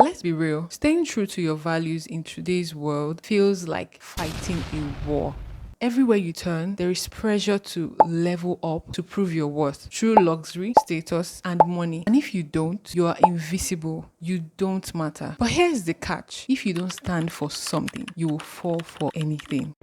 Let's be real. Staying true to your values in today's world feels like fighting a war. Everywhere you turn, there is pressure to level up to prove your worth through luxury, status, and money. And if you don't, you are invisible. You don't matter. But here's the catch. If you don't stand for something, you will fall for anything.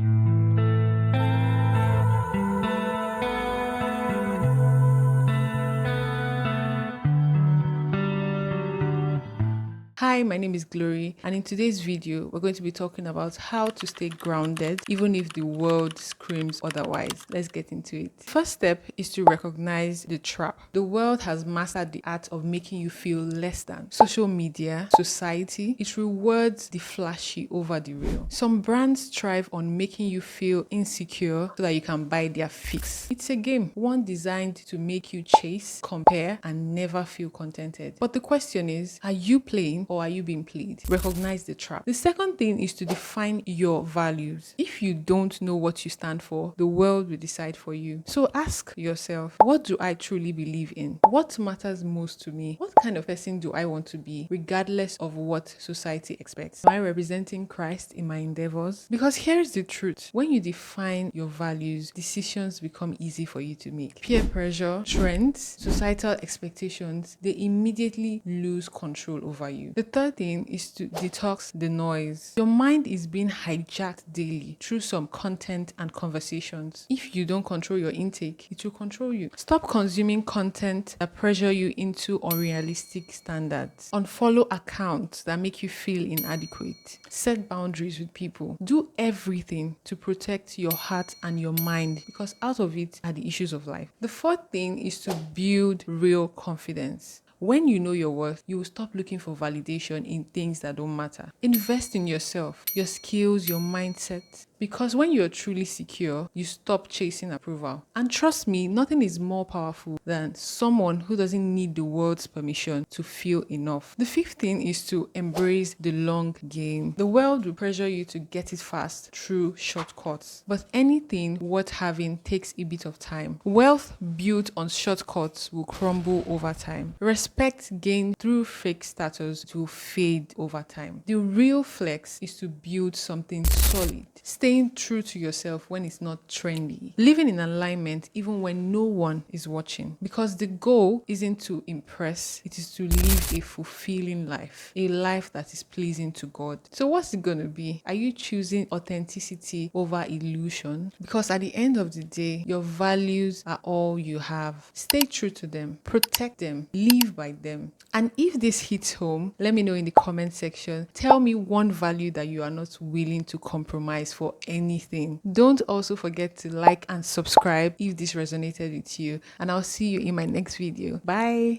Hi, my name is Glory, and in today's video, we're going to be talking about how to stay grounded even if the world screams otherwise. Let's get into it. First step is to recognize the trap. The world has mastered the art of making you feel less than. Social media, society, it rewards the flashy over the real. Some brands thrive on making you feel insecure so that you can buy their fix. It's a game, one designed to make you chase, compare, and never feel contented. But the question is, are you playing or are you being played? Recognize the trap. The second thing is to define your values. If you don't know what you stand for, the world will decide for you. So ask yourself, what do I truly believe in? What matters most to me? What kind of person do I want to be, regardless of what society expects? Am I representing Christ in my endeavors? Because here's the truth. When you define your values, decisions become easy for you to make. Peer pressure, trends, societal expectations, they immediately lose control over you. The third thing is to detox the noise. Your mind is being hijacked daily through some content and conversations. If you don't control your intake, it will control you. Stop consuming content that pressure you into unrealistic standards. Unfollow accounts that make you feel inadequate. Set boundaries with people. Do everything to protect your heart and your mind, because out of it are the issues of life. The fourth thing is to build real confidence. When you know your worth, you will stop looking for validation in things that don't matter. Invest in yourself, your skills, your mindset. Because when you're truly secure, you stop chasing approval. And trust me, nothing is more powerful than someone who doesn't need the world's permission to feel enough. The fifth thing is to embrace the long game. The world will pressure you to get it fast through shortcuts. But anything worth having takes a bit of time. Wealth built on shortcuts will crumble over time. Respect gained through fake status will fade over time. The real flex is to build something solid. Staying true to yourself when it's not trendy. Living in alignment even when no one is watching. Because the goal isn't to impress, it is to live a fulfilling life. A life that is pleasing to God. So what's it going to be? Are you choosing authenticity over illusion? Because at the end of the day, your values are all you have. Stay true to them. Protect them. Live by them. And if this hits home, let me know in the comment section. Tell me one value that you are not willing to compromise for anything. Don't also forget to like and subscribe if this resonated with you. And I'll see you in my next video. Bye.